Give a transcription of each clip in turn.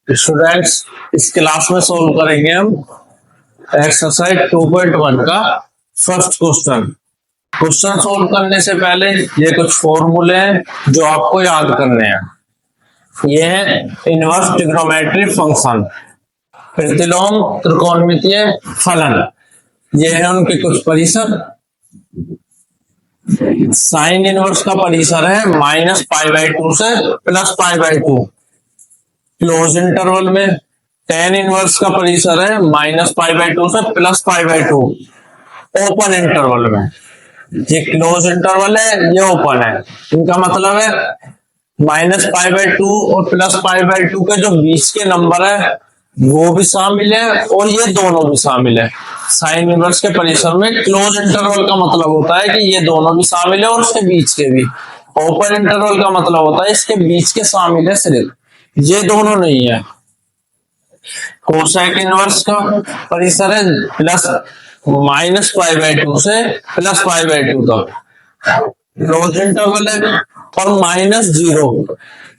Students, इस class में solve करेंगे हम एक्सरसाइज 2.1 का फर्स्ट क्वेश्चन। क्वेश्चन सोल्व करने से पहले ये कुछ फॉर्मूले हैं जो आपको याद करने हैं। ये है इनवर्स ट्रिग्नोमेट्री फंक्शन, प्रतिलोम त्रिकोणमितीय फलन। ये है उनके कुछ परिसर। साइन इनवर्स का परिसर है -π/2 से +π/2 क्लोज इंटरवल में। टेन इनवर्स का परिसर है -π/2 से +π/2 ओपन इंटरवल में। ये क्लोज इंटरवल है, ये ओपन है। इनका मतलब है -π/2 और +π/2 के जो बीच के नंबर है वो भी शामिल है और ये दोनों भी शामिल है। साइन इनवर्स के परिसर में क्लोज इंटरवल का मतलब होता है कि ये दोनों भी शामिल है और उसके बीच के भी। ओपन इंटरवल का मतलब होता है इसके बीच के शामिल है सिर्फ, ये दोनों नहीं है। कोसेक इनवर्स का परिसर है -π/2 से +π/2 तक क्लोज इंटरवल है और -0।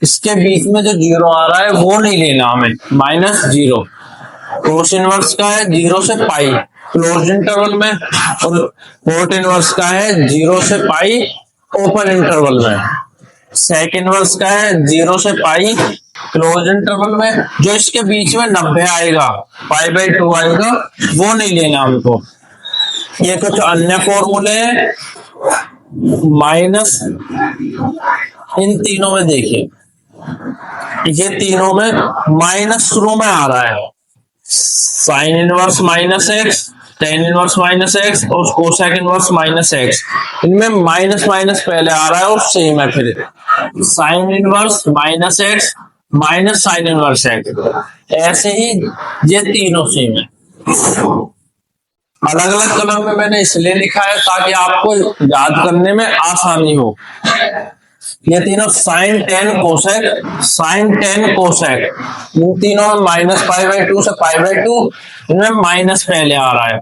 इसके बीच में जो 0 आ रहा है वो नहीं लेना हमें, -0। कोस इनवर्स का है 0 से पाई क्लोज इंटरवल में और कोट इनवर्स का है 0 से पाई ओपन इंटरवल में। सेक इनवर्स का है 0 से पाई क्लोज इंटरवल में। जो इसके बीच में 90 आएगा, π/2 आएगा, वो नहीं लेना हमको। ये कुछ अन्य फॉर्मूले हैं माइनस। इन तीनों में देखिए, ये तीनों में माइनस शुरू में आ रहा है। Sine inverse -x, tan inverse -x और कोसेक इनवर्स -x। इनमें माइनस माइनस पहले आ रहा है और सेम है। फिर sine inverse -x minus sine inverse x, ऐसे ही ये तीनों सेम है। अलग अलग कलर में मैंने इसलिए लिखा है ताकि आपको याद करने में आसानी हो। ये तीनों sine tan cosec, sine tan cosec, इन तीनों में -π/2 से π/2, इनमें माइनस पहले आ रहा है।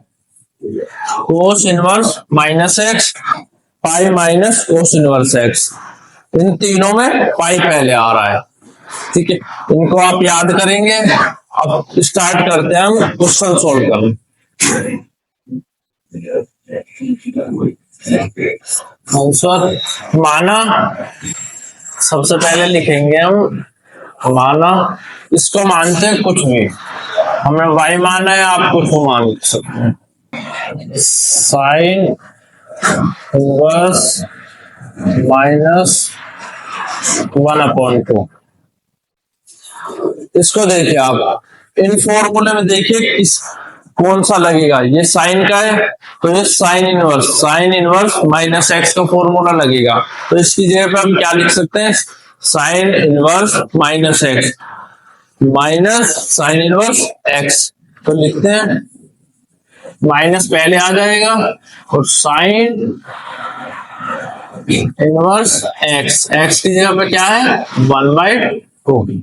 Cos inverse -x, pi minus cos inverse x, इन तीनों में पाई पहले आ रहा है। ठीक है, इनको आप याद करेंगे। अब स्टार्ट करते हैं हम क्वेश्चन सोल्व करना। आंसर माना, सबसे पहले लिखेंगे हम माना। इसको मानते हैं कुछ भी, हमें y माना है, आप कुछ मान सकते हैं। Sine inverse -1/2। इसको देखिए आप, इन फॉर्मूले में देखिए किस कौन सा लगेगा। ये साइन का है तो ये साइन इनवर्स -x का फॉर्मूला लगेगा। तो इसकी जगह पे हम क्या लिख सकते हैं, sine inverse -x minus sine inverse x। तो लिखते हैं माइनस पहले आ जाएगा और साइन इनवर्स x की जगह पे क्या है 1/2।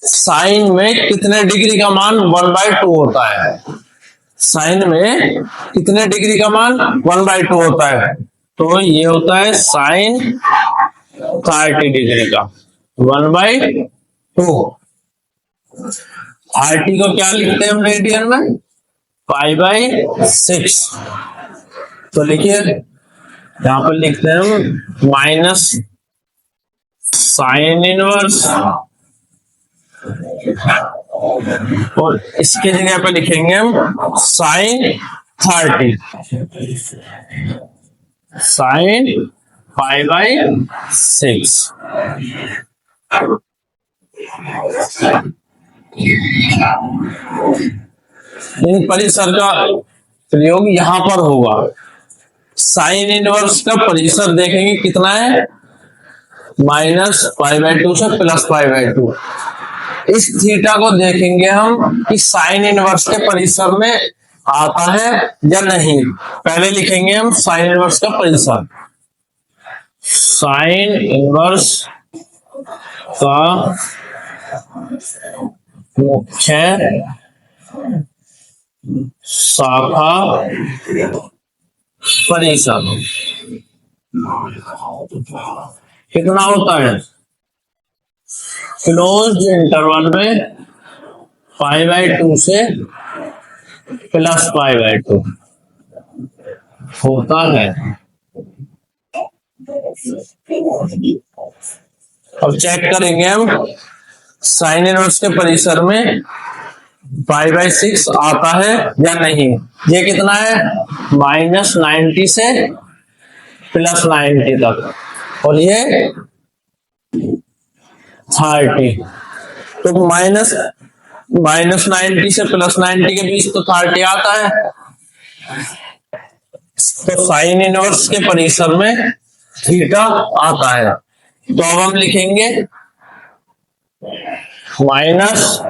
साइन में कितने डिग्री का मान 1/2 होता है? साइन में कितने डिग्री का मान 1/2 होता है? तो ये होता है साइन 30 डिग्री का 1/2। RT को क्या लिखते हैं हम रेडियन में, π/6। तो लिखिए यहां पर लिखते हैं हम माइनस साइन इनवर्स और इसके जगह पे लिखेंगे हम साइन 30, साइन π/6। इन परिसर का प्रयोग यहां पर होगा। साइन इनवर्स का परिसर देखेंगे कितना है, -π/2 से +π/2। इस थीटा को देखेंगे हम कि साइन इनवर्स के परिसर में आता है या नहीं। पहले लिखेंगे हम साइन इनवर्स का परिसर। साइन इनवर्स का मुख्य शाखा परिसर। कितना होता है क्लोज इंटरवल में π/2 से प्लस π/2 होता है। अब चेक करेंगे हम साइन इनवर्स के परिसर में π/6 आता है या नहीं। ये कितना है -90 से +90 तक और ये 30। तो -90 से +90 के बीच तो 30 आता है। तो साइन इनवर्स के परिसर में थीटा आता है। तो अब हम लिखेंगे माइनस,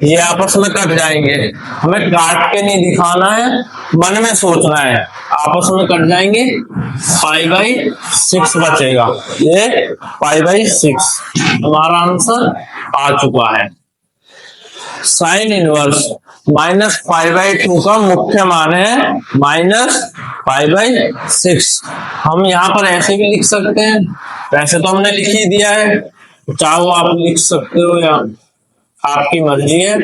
ये आपस में कट जाएंगे, हमें काट के नहीं दिखाना है, मन में सोचना है, आपस में कट जाएंगे, π/6 बचेगा। ये π/6 हमारा आंसर आ चुका है। साइन इनवर्स -π/2 का मुख्य मान है -π/6। हम यहाँ पर ऐसे भी लिख सकते हैं, वैसे तो हमने लिख ही दिया है, चाहो आप लिख सकते हो या आपकी मर्जी है।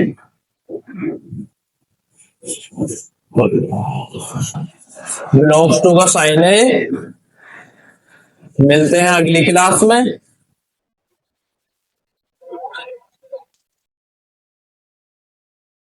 log 2 का साइन है। मिलते हैं अगली क्लास में।